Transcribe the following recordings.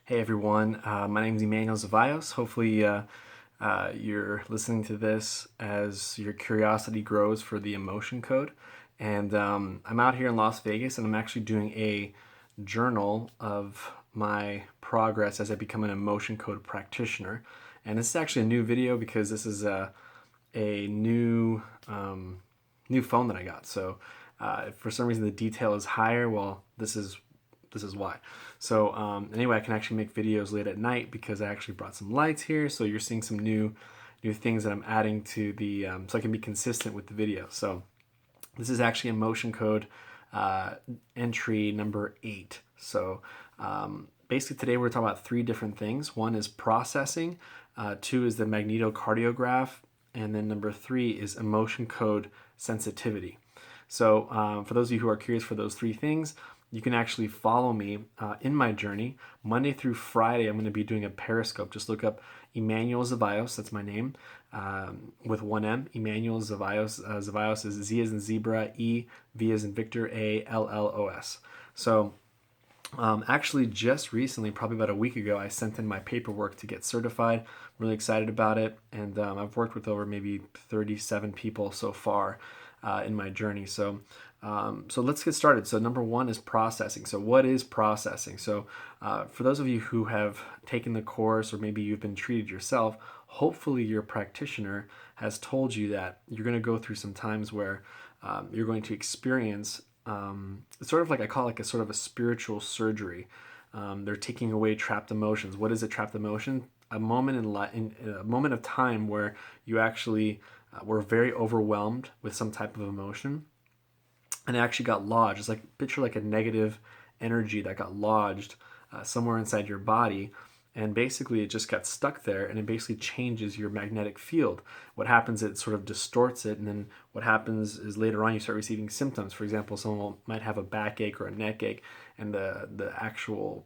Hey everyone, my name is Emmanuel Zavaios. Hopefully you're listening to this as your curiosity grows for the emotion code. And I'm out here in Las Vegas and I'm actually doing a journal of my progress as I become an emotion code practitioner. And this is actually a new video because this is a new phone that I got. So if for some reason the detail is higher, well, this is why. So anyway, I can actually make videos late at night because I actually brought some lights here. So you're seeing some new things that I'm adding to the so I can be consistent with the video. So this is actually emotion code entry number 8. So basically today we're talking about 3 different things. One is processing, 2 is the magnetocardiograph, and then number 3 is emotion code sensitivity. So for those of you who are curious for those 3 things, you can actually follow me in my journey. Monday through Friday, I'm going to be doing a Periscope. Just look up Emmanuel Zavaios, that's my name, with 1 M. Emmanuel Zavaios. Zavaios is Z as in zebra, E, V as in Victor, A, L-L-O-S. So actually just recently, probably about a week ago, I sent in my paperwork to get certified. I'm really excited about it. And I've worked with over maybe 37 people so far in my journey. So let's get started. So number 1 is processing. So what is processing? So for those of you who have taken the course or maybe you've been treated yourself, hopefully your practitioner has told you that you're going to go through some times where you're going to experience sort of like I call it like a sort of a spiritual surgery. They're taking away trapped emotions. What is a trapped emotion? A moment a moment of time where you actually were very overwhelmed with some type of emotion, and it actually got lodged. It's like picture like a negative energy that got lodged somewhere inside your body, and basically it just got stuck there, and it basically changes your magnetic field. What happens, it sort of distorts it, and then what happens is later on you start receiving symptoms. For example, someone might have a backache or a neck ache, and the actual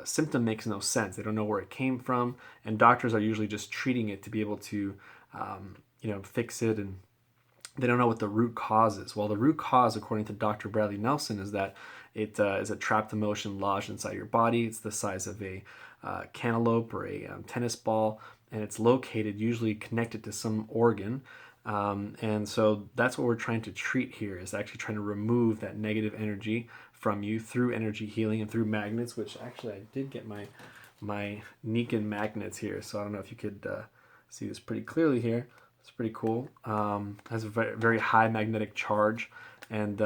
symptom makes no sense. They don't know where it came from, and doctors are usually just treating it to be able to fix it, and they don't know what the root cause is. Well, the root cause, according to Dr. Bradley Nelson, is that it is a trapped emotion lodged inside your body. It's the size of a cantaloupe or a tennis ball, and it's located, usually connected to some organ. And so that's what we're trying to treat here, is actually trying to remove that negative energy from you through energy healing and through magnets, which actually I did get my Niken magnets here. So I don't know if you could see this pretty clearly here. It's pretty cool. Has a very, very high magnetic charge, and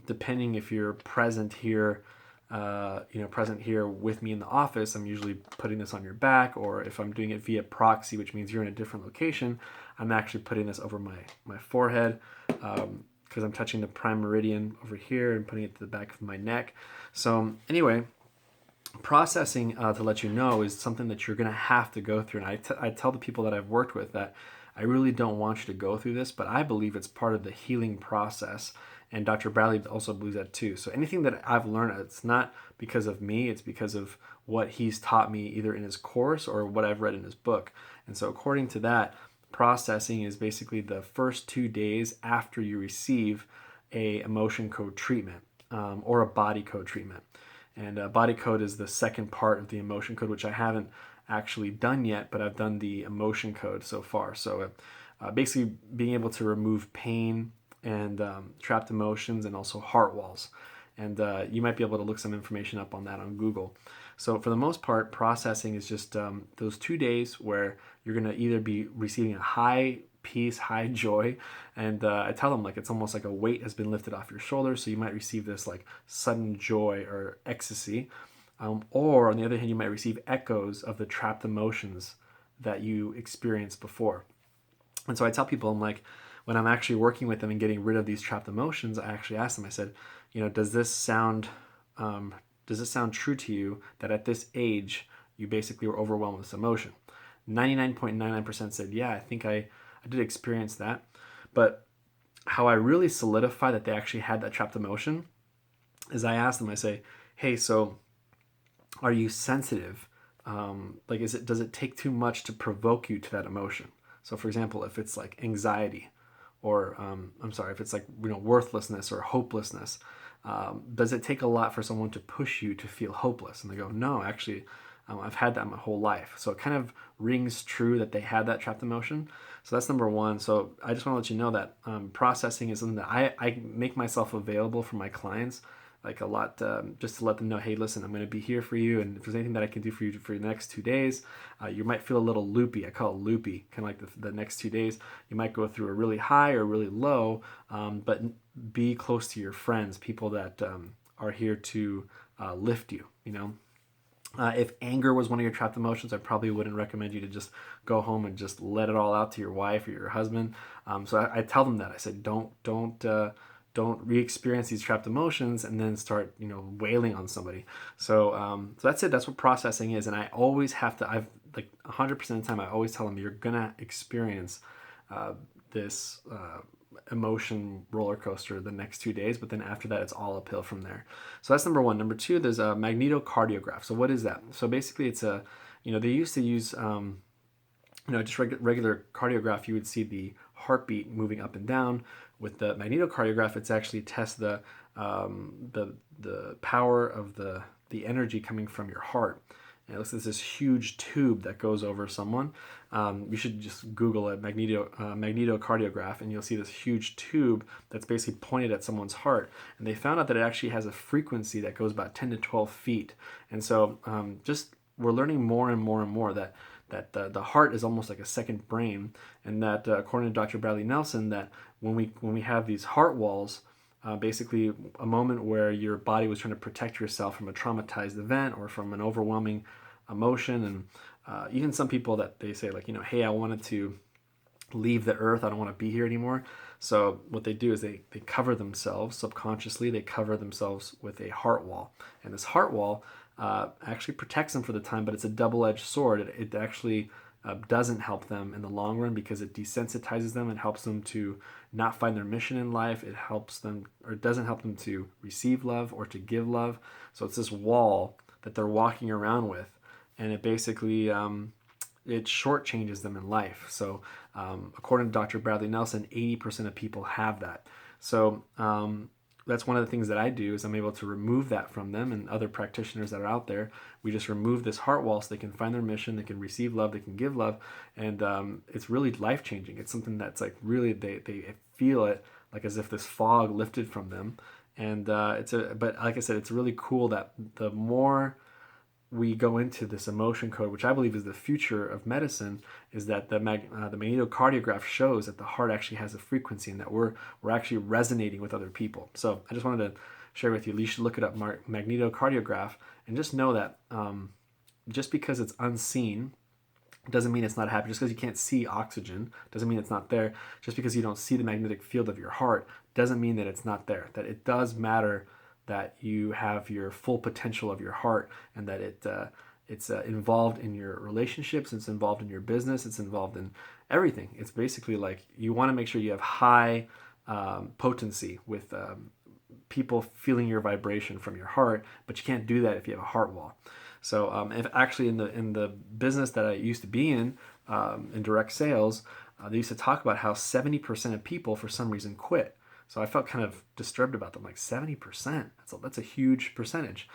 depending if you're present here, present here with me in the office, I'm usually putting this on your back, or if I'm doing it via proxy, which means you're in a different location, I'm actually putting this over my forehead because I'm touching the prime meridian over here and putting it to the back of my neck. So anyway, processing, to let you know, is something that you're going to have to go through. And I tell the people that I've worked with that I really don't want you to go through this, but I believe it's part of the healing process. And Dr. Bradley also believes that too. So anything that I've learned, it's not because of me, it's because of what he's taught me either in his course or what I've read in his book. And so according to that, processing is basically the first 2 days after you receive a emotion code treatment or a body code treatment. And body code is the second part of the emotion code, which I haven't actually done yet, but I've done the emotion code so far. So basically being able to remove pain and trapped emotions and also heart walls. And you might be able to look some information up on that on Google. So for the most part, processing is just those 2 days where you're going to either be receiving a high peace, high joy, and I tell them like it's almost like a weight has been lifted off your shoulders, so you might receive this like sudden joy or ecstasy. Or on the other hand, you might receive echoes of the trapped emotions that you experienced before. And so I tell people, I'm like, when I'm actually working with them and getting rid of these trapped emotions, I actually ask them, I said, does this sound true to you that at this age, you basically were overwhelmed with this emotion? 99.99% said, yeah, I think I did experience that. But how I really solidify that they actually had that trapped emotion is I ask them, I say, hey, so are you sensitive? Does it take too much to provoke you to that emotion? So for example, if it's like anxiety, or if it's like worthlessness or hopelessness, does it take a lot for someone to push you to feel hopeless? And they go, no, actually, I've had that my whole life. So it kind of rings true that they had that trapped emotion. So that's number one. So I just want to let you know that processing is something that I make myself available for my clients like a lot, just to let them know, hey, listen, I'm going to be here for you. And if there's anything that I can do for you for the next 2 days, you might feel a little loopy. I call it loopy, kind of like the next 2 days. You might go through a really high or really low, but be close to your friends, people that are here to lift you, you know. If anger was one of your trapped emotions, I probably wouldn't recommend you to just go home and just let it all out to your wife or your husband. So I tell them that. I said, don't re-experience these trapped emotions and then start, you know, wailing on somebody. So that's it. That's what processing is. And I always have to. I've like 100% of the time, I always tell them you're gonna experience this emotion roller coaster the next 2 days, but then after that it's all uphill from there. So that's number one. Number two, there's a magnetocardiograph. So what is that? So basically it's a, you know, they used to use just regular cardiograph. You would see the heartbeat moving up and down. With the magnetocardiograph, it's actually tests the power of the energy coming from your heart. And it looks like this huge tube that goes over someone. You should just Google it, magnetocardiograph, and you'll see this huge tube that's basically pointed at someone's heart. And they found out that it actually has a frequency that goes about 10 to 12 feet. And so just we're learning more and more and more that the heart is almost like a second brain, and that according to Dr. Bradley Nelson, that when we have these heart walls, basically a moment where your body was trying to protect yourself from a traumatized event or from an overwhelming emotion, and even some people that they say like, you know, hey, I wanted to leave the earth, I don't want to be here anymore. So what they do is they cover themselves subconsciously, they cover themselves with a heart wall, and this heart wall actually protects them for the time, but it's a double-edged sword. It actually doesn't help them in the long run because it desensitizes them. It helps them to not find their mission in life. It helps them, or it doesn't help them to receive love or to give love. So it's this wall that they're walking around with, and it basically it shortchanges them in life. So according to Dr. Bradley Nelson, 80% of people have that. So that's one of the things that I do is I'm able to remove that from them and other practitioners that are out there. We just remove this heart wall so they can find their mission, they can receive love, they can give love, and it's really life-changing. It's something that's like really, they feel it like as if this fog lifted from them. And but like I said, it's really cool that the more we go into this emotion code, which I believe is the future of medicine, is that the magnetocardiograph shows that the heart actually has a frequency and that we're actually resonating with other people. So I just wanted to share with you. You should look it up, magnetocardiograph, and just know that just because it's unseen doesn't mean it's not happening. Just because you can't see oxygen doesn't mean it's not there. Just because you don't see the magnetic field of your heart doesn't mean that it's not there. That it does matter that you have your full potential of your heart, and that it's involved in your relationships, it's involved in your business, it's involved in everything. It's basically like you want to make sure you have high potency with people feeling your vibration from your heart, but you can't do that if you have a heart wall. So if actually in the business that I used to be in direct sales, they used to talk about how 70% of people for some reason quit. So I felt kind of disturbed about them, like 70%. That's a huge percentage.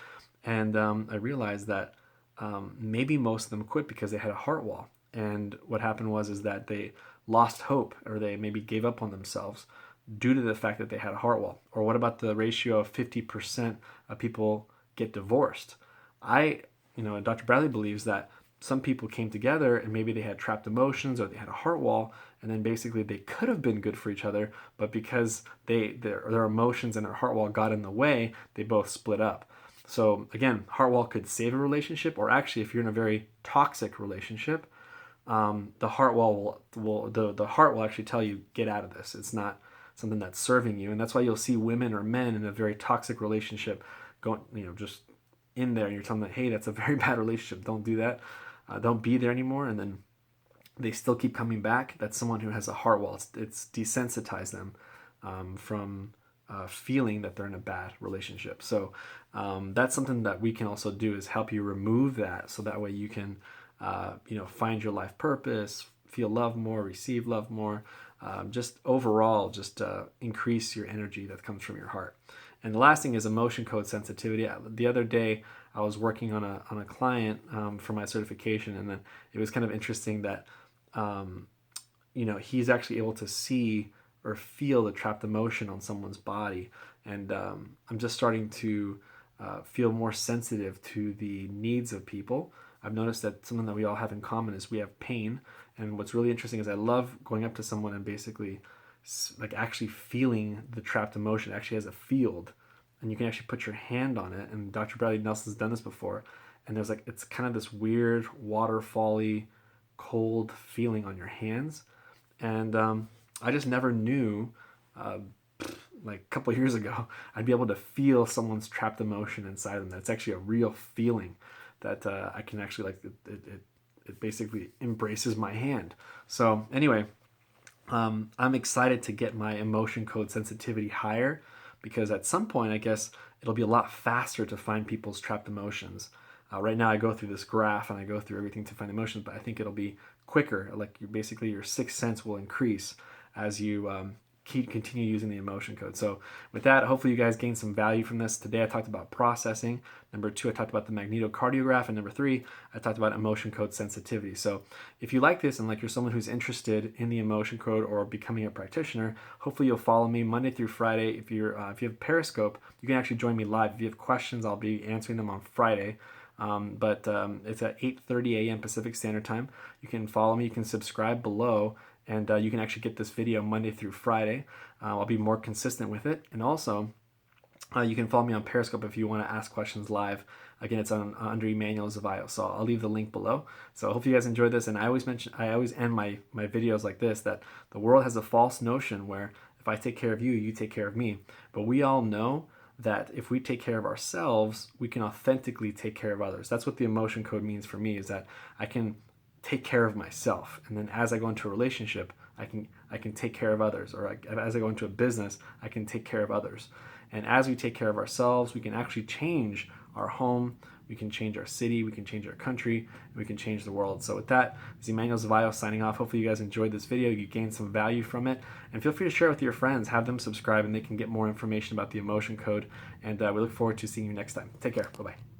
And I realized that maybe most of them quit because they had a heart wall. And what happened is that they lost hope, or they maybe gave up on themselves due to the fact that they had a heart wall. Or what about the ratio of 50% of people get divorced? Dr. Bradley believes that some people came together and maybe they had trapped emotions or they had a heart wall, and then basically they could have been good for each other, but because their emotions and their heart wall got in the way, they both split up. So again, heart wall could save a relationship, or actually if you're in a very toxic relationship, the heart wall will actually tell you, get out of this. It's not something that's serving you. And that's why you'll see women or men in a very toxic relationship going, just in there, and you're telling them, hey, that's a very bad relationship, don't do that, don't be there anymore, and then they still keep coming back. That's someone who has a heart wall. It's desensitized them from feeling that they're in a bad relationship. So that's something that we can also do, is help you remove that, so that way you can find your life purpose, feel love more, receive love more, just overall increase your energy that comes from your heart. And the last thing is emotion code sensitivity. The other day I was working on a client for my certification, and then it was kind of interesting that he's actually able to see or feel the trapped emotion on someone's body, and I'm just starting to feel more sensitive to the needs of people. I've noticed that something that we all have in common is we have pain, and what's really interesting is I love going up to someone and basically like actually feeling the trapped emotion. It actually has a field, and you can actually put your hand on it, and Dr. Bradley Nelson's done this before, and there's like, it's kind of this weird waterfally cold feeling on your hands. And I just never knew, like a couple of years ago, I'd be able to feel someone's trapped emotion inside them. That's actually a real feeling that I can actually, like, it basically embraces my hand. So anyway, I'm excited to get my emotion code sensitivity higher, because at some point, I guess it'll be a lot faster to find people's trapped emotions. Right now, I go through this graph and I go through everything to find emotions, but I think it'll be quicker. Like, basically your sixth sense will increase as you continue using the emotion code. So with that, hopefully you guys gained some value from this. Today I talked about processing. Number 2, I talked about the magnetocardiograph. And number 3, I talked about emotion code sensitivity. So if you like this and like you're someone who's interested in the emotion code or becoming a practitioner, hopefully you'll follow me Monday through Friday. If you have Periscope, you can actually join me live. If you have questions, I'll be answering them on Friday. But it's at 8:30 a.m. Pacific Standard Time. You can follow me. You can subscribe below, and you can actually get this video Monday through Friday. I'll be more consistent with it. And also, you can follow me on Periscope if you want to ask questions live. Again, it's under Emmanuel Zavayo, so I'll leave the link below. So I hope you guys enjoyed this. And I always end my videos like this, that the world has a false notion where if I take care of you, you take care of me. But we all know that if we take care of ourselves, we can authentically take care of others. That's what the emotion code means for me, is that I can take care of myself, and then as I go into a relationship, I can take care of others, or as I go into a business, I can take care of others. And as we take care of ourselves, we can actually change our home, we can change our city, we can change our country, and we can change the world. So with that, this is Emmanuel Zavayo signing off. Hopefully you guys enjoyed this video, you gained some value from it, and feel free to share it with your friends, have them subscribe, and they can get more information about the emotion code. And we look forward to seeing you next time. Take care. Bye-bye.